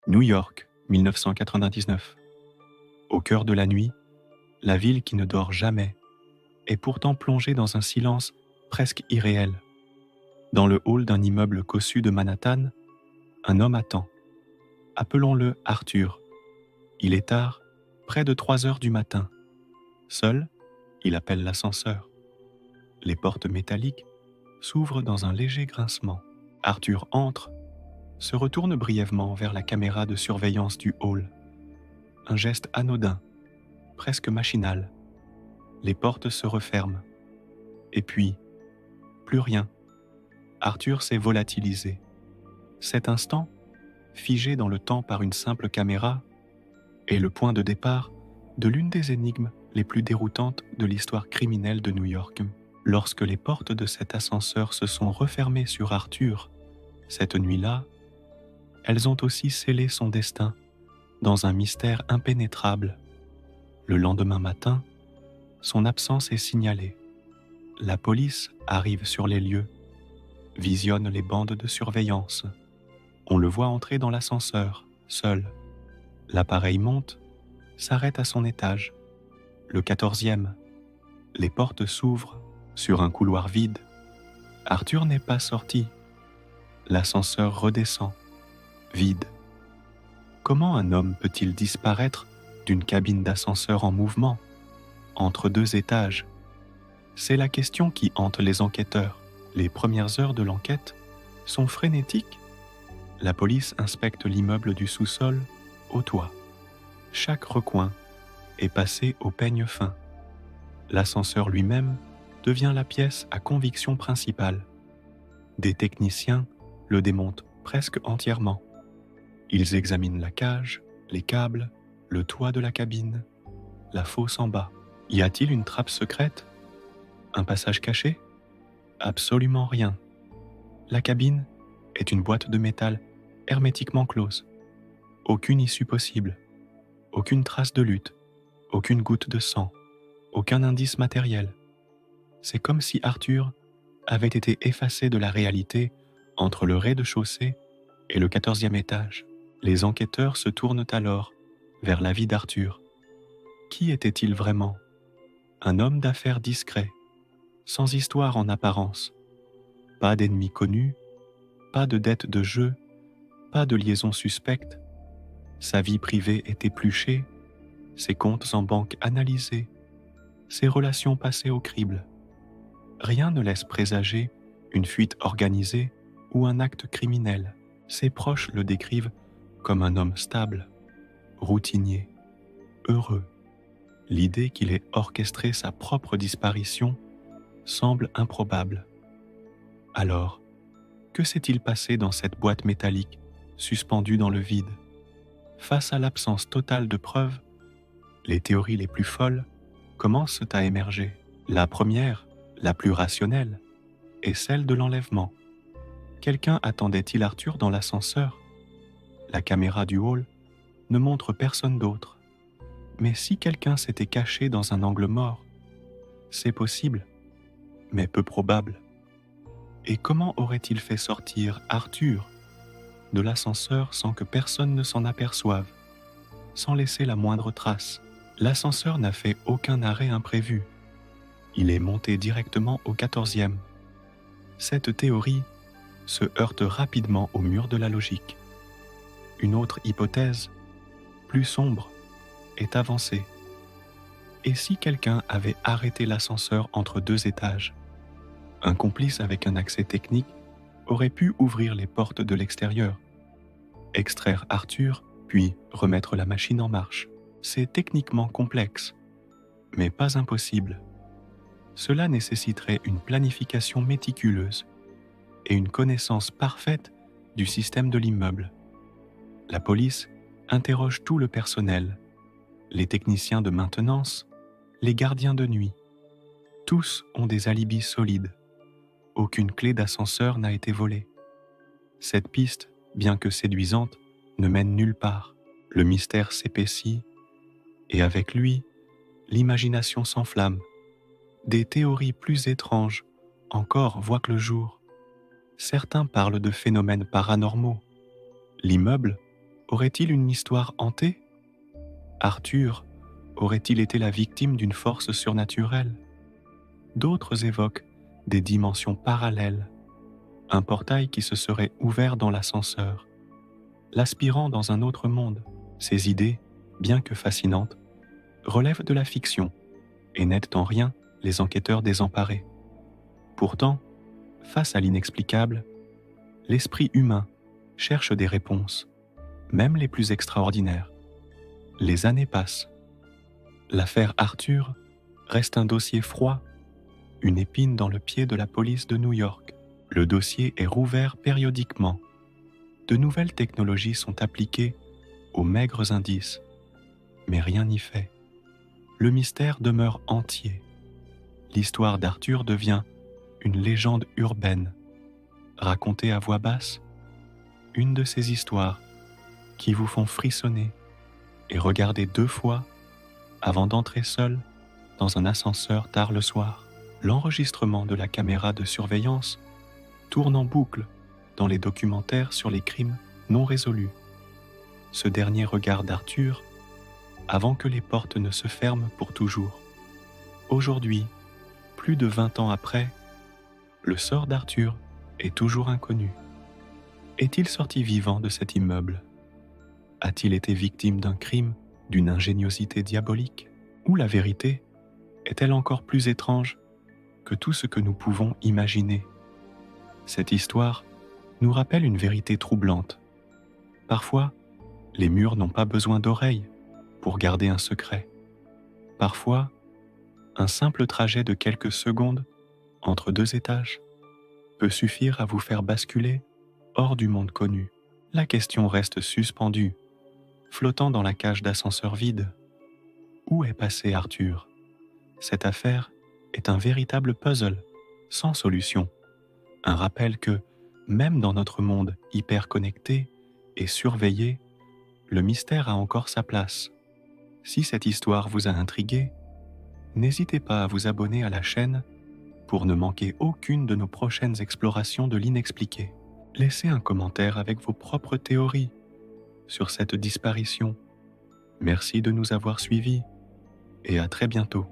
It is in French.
New York, 1999. Au cœur de la nuit, la ville qui ne dort jamais est pourtant plongée dans un silence presque irréel. Dans le hall d'un immeuble cossu de Manhattan, un homme attend. Appelons-le Arthur. Il est tard, près de 3 heures du matin. Seul, il appelle l'ascenseur. Les portes métalliques s'ouvrent dans un léger grincement. Arthur entre, se retourne brièvement vers la caméra de surveillance du hall. Un geste anodin, presque machinal. Les portes se referment. Et puis, plus rien. Arthur s'est volatilisé. Cet instant, figé dans le temps par une simple caméra, est le point de départ de l'une des énigmes les plus déroutantes de l'histoire criminelle de New York. Lorsque les portes de cet ascenseur se sont refermées sur Arthur, cette nuit-là, elles ont aussi scellé son destin dans un mystère impénétrable. Le lendemain matin, son absence est signalée. La police arrive sur les lieux, visionne les bandes de surveillance. On le voit entrer dans l'ascenseur, seul. L'appareil monte, s'arrête à son étage, le 14e. Les portes s'ouvrent sur un couloir vide. Arthur n'est pas sorti. L'ascenseur redescend, vide. Comment un homme peut-il disparaître d'une cabine d'ascenseur en mouvement, entre 2 étages? C'est la question qui hante les enquêteurs. Les premières heures de l'enquête sont frénétiques. La police inspecte l'immeuble du sous-sol au toit. Chaque recoin est passé au peigne fin. L'ascenseur lui-même devient la pièce à conviction principale. Des techniciens le démontent presque entièrement. Ils examinent la cage, les câbles, le toit de la cabine, la fosse en bas. Y a-t-il une trappe secrète? Un passage caché? Absolument rien. La cabine est une boîte de métal hermétiquement close. Aucune issue possible, aucune trace de lutte, aucune goutte de sang, aucun indice matériel. C'est comme si Arthur avait été effacé de la réalité entre le rez-de-chaussée et le 14e étage. Les enquêteurs se tournent alors vers la vie d'Arthur. Qui était-il vraiment? Un homme d'affaires discret, sans histoire en apparence. Pas d'ennemis connus, pas de dettes de jeu, pas de liaisons suspectes. Sa vie privée est épluchée, ses comptes en banque analysés, ses relations passées au crible. Rien ne laisse présager une fuite organisée ou un acte criminel. Ses proches le décrivent comme un homme stable, routinier, heureux. L'idée qu'il ait orchestré sa propre disparition semble improbable. Alors, que s'est-il passé dans cette boîte métallique suspendue dans le vide? Face à l'absence totale de preuves, les théories les plus folles commencent à émerger. La première, la plus rationnelle, est celle de l'enlèvement. Quelqu'un attendait-il Arthur dans l'ascenseur? La caméra du hall ne montre personne d'autre. Mais si quelqu'un s'était caché dans un angle mort, c'est possible, mais peu probable. Et comment aurait-il fait sortir Arthur de l'ascenseur sans que personne ne s'en aperçoive, sans laisser la moindre trace? L'ascenseur n'a fait aucun arrêt imprévu. Il est monté directement au 14e. Cette théorie se heurte rapidement au mur de la logique. Une autre hypothèse, plus sombre, est avancée. Et si quelqu'un avait arrêté l'ascenseur entre 2 étages? Un complice avec un accès technique aurait pu ouvrir les portes de l'extérieur, extraire Arthur, puis remettre la machine en marche. C'est techniquement complexe, mais pas impossible. Cela nécessiterait une planification méticuleuse et une connaissance parfaite du système de l'immeuble. La police interroge tout le personnel, les techniciens de maintenance, les gardiens de nuit. Tous ont des alibis solides. Aucune clé d'ascenseur n'a été volée. Cette piste, bien que séduisante, ne mène nulle part. Le mystère s'épaissit et avec lui, l'imagination s'enflamme. Des théories plus étranges encore voient le jour. Certains parlent de phénomènes paranormaux. L'immeuble Aurait-il une histoire hantée? Arthur aurait-il été la victime d'une force surnaturelle? D'autres évoquent des dimensions parallèles, un portail qui se serait ouvert dans l'ascenseur, l'aspirant dans un autre monde. Ces idées, bien que fascinantes, relèvent de la fiction et n'aident en rien les enquêteurs désemparés. Pourtant, face à l'inexplicable, l'esprit humain cherche des réponses, même les plus extraordinaires. Les années passent. L'affaire Arthur reste un dossier froid, une épine dans le pied de la police de New York. Le dossier est rouvert périodiquement. De nouvelles technologies sont appliquées aux maigres indices, mais rien n'y fait. Le mystère demeure entier. L'histoire d'Arthur devient une légende urbaine, racontée à voix basse, une de ces histoires qui vous font frissonner et regarder 2 fois avant d'entrer seul dans un ascenseur tard le soir. L'enregistrement de la caméra de surveillance tourne en boucle dans les documentaires sur les crimes non résolus. Ce dernier regard d'Arthur avant que les portes ne se ferment pour toujours. Aujourd'hui, plus de 20 ans après, le sort d'Arthur est toujours inconnu. Est-il sorti vivant de cet immeuble? A-t-il été victime d'un crime, d'une ingéniosité diabolique? Ou la vérité est-elle encore plus étrange que tout ce que nous pouvons imaginer? Cette histoire nous rappelle une vérité troublante. Parfois, les murs n'ont pas besoin d'oreilles pour garder un secret. Parfois, un simple trajet de quelques secondes entre 2 étages peut suffire à vous faire basculer hors du monde connu. La question reste suspendue, flottant dans la cage d'ascenseur vide. Où est passé Arthur? Cette affaire est un véritable puzzle, sans solution. Un rappel que, même dans notre monde hyper connecté et surveillé, le mystère a encore sa place. Si cette histoire vous a intrigué, n'hésitez pas à vous abonner à la chaîne pour ne manquer aucune de nos prochaines explorations de l'inexpliqué. Laissez un commentaire avec vos propres théories sur cette disparition. Merci de nous avoir suivis et à très bientôt.